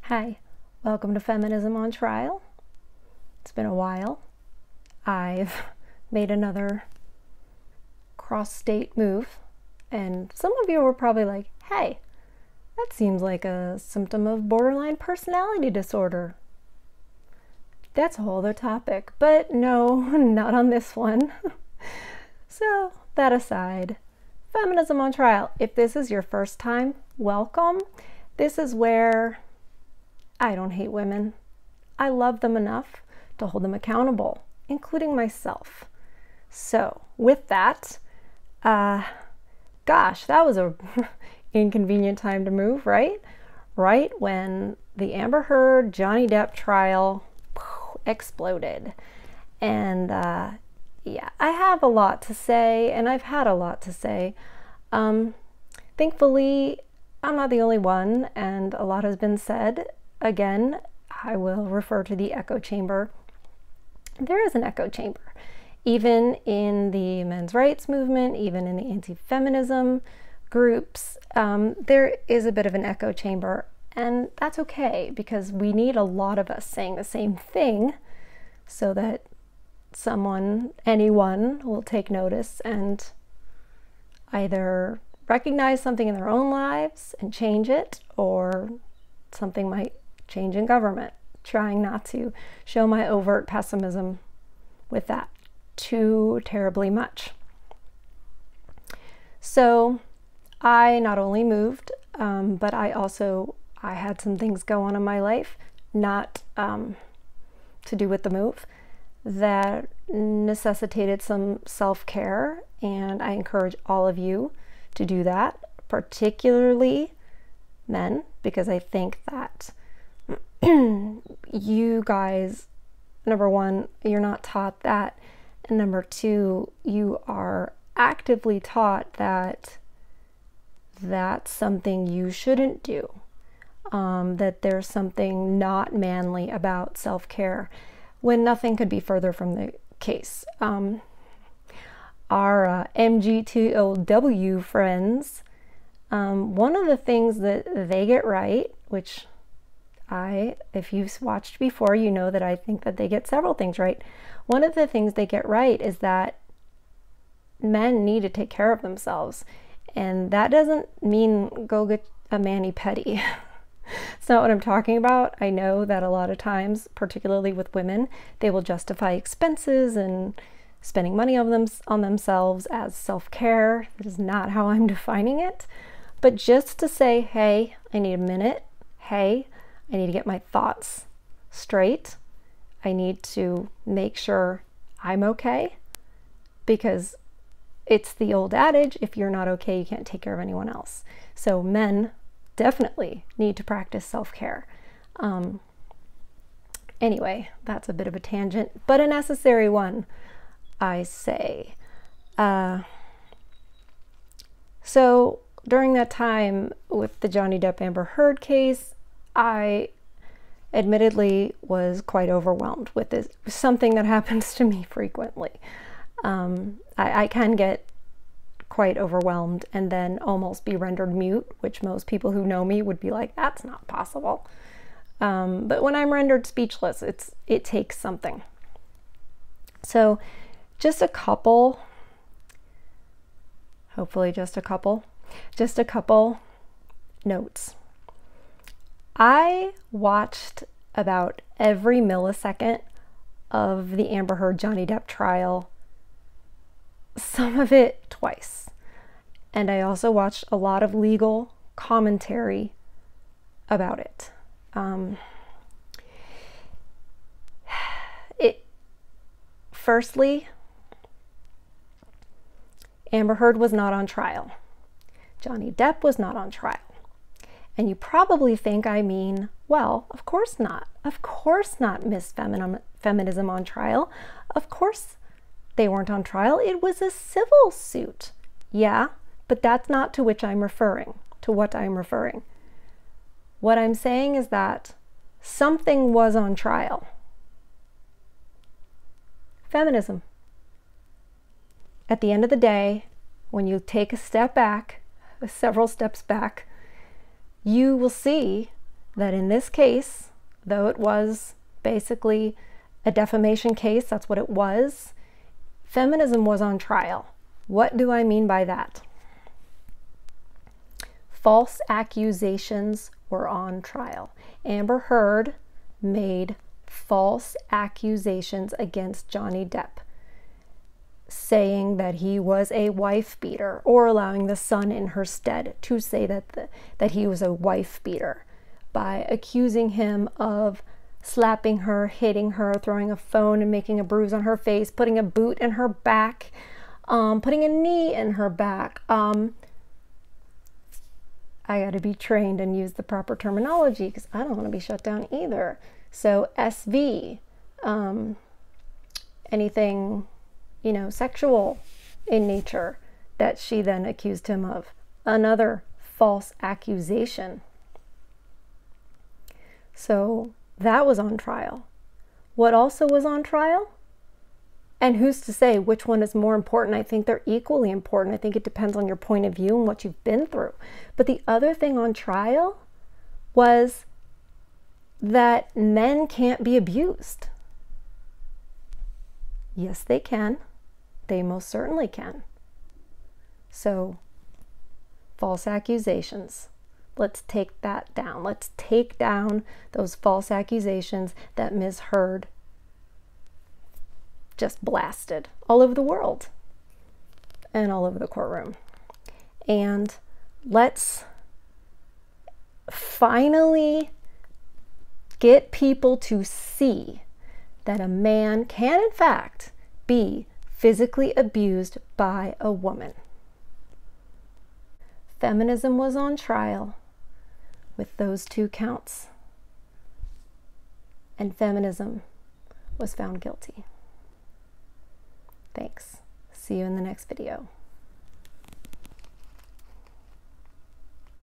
Hi, welcome to Feminism on Trial. It's been a while. I've made another cross-state move, and some of you were probably like, hey, that seems like a symptom of borderline personality disorder. That's a whole other topic, but no, not on this one. So, that aside, Feminism on Trial. If this is your first time, welcome. This is where I don't hate women. I love them enough to hold them accountable, including myself. So, with that, gosh, that was a inconvenient time to move, right? Right when the Amber Heard Johnny Depp trial exploded. And yeah, I have a lot to say, and I've had a lot to say. Thankfully, I'm not the only one, and a lot has been said. Again, I will refer to the echo chamber. There is an echo chamber. Even in the men's rights movement, even in the anti-feminism groups, there is a bit of an echo chamber. And that's okay, because we need a lot of us saying the same thing so that anyone will take notice and either recognize something in their own lives and change it, or something might change in government. Trying not to show my overt pessimism with that too terribly much. So I not only moved, but I had some things go on in my life, not to do with the move, that necessitated some self-care, and I encourage all of you to do that, particularly men, because I think that you guys, number one, you're not taught that, and number two, you are actively taught that that's something you shouldn't do, that there's something not manly about self-care, when nothing could be further from the case. Our MGTOW friends, one of the things that they get right, which if you've watched before, you know that I think that they get several things right. One of the things they get right is that men need to take care of themselves. And that doesn't mean go get a mani-pedi. It's not what I'm talking about. I know that a lot of times, particularly with women, they will justify expenses and spending money on themselves as self-care. That is not how I'm defining it. But just to say, hey, I need a minute. Hey, I need to get my thoughts straight. I need to make sure I'm okay, because it's the old adage, if you're not okay, you can't take care of anyone else. So men definitely need to practice self-care. Anyway, that's a bit of a tangent, but a necessary one, I say. So during that time with the Johnny Depp Amber Heard case, I admittedly was quite overwhelmed with this. Something that happens to me frequently. I can get quite overwhelmed and then almost be rendered mute, which most people who know me would be like, that's not possible. But when I'm rendered speechless, it takes something. So just a couple notes. I watched about every millisecond of the Amber Heard Johnny Depp trial, some of it twice. And I also watched a lot of legal commentary about it. Firstly, Amber Heard was not on trial. Johnny Depp was not on trial. And you probably think I mean, well, of course not. Of course not Miss Feminism on trial. Of course they weren't on trial. It was a civil suit. Yeah, but that's not to what I'm referring. What I'm saying is that something was on trial. Feminism. At the end of the day, when you take a step back, several steps back, you will see that in this case, though it was basically a defamation case, that's what it was, feminism was on trial. What do I mean by that? False accusations were on trial. Amber Heard made false accusations against Johnny Depp, saying that he was a wife beater, or allowing the son in her stead to say that he was a wife beater by accusing him of slapping her, hitting her, throwing a phone and making a bruise on her face, putting a boot in her back, putting a knee in her back. I got to be trained and use the proper terminology because I don't want to be shut down either. So SV, anything, sexual in nature that she then accused him of. Another false accusation. So that was on trial. What also was on trial? And who's to say which one is more important? I think they're equally important. I think it depends on your point of view and what you've been through. But the other thing on trial was that men can't be abused. Yes, they can. They most certainly can. So, false accusations. Let's take that down. Let's take down those false accusations that Ms. Heard just blasted all over the world and all over the courtroom. And let's finally get people to see that a man can, in fact, be physically abused by a woman. Feminism was on trial with those 2 counts, and feminism was found guilty. Thanks. See you in the next video.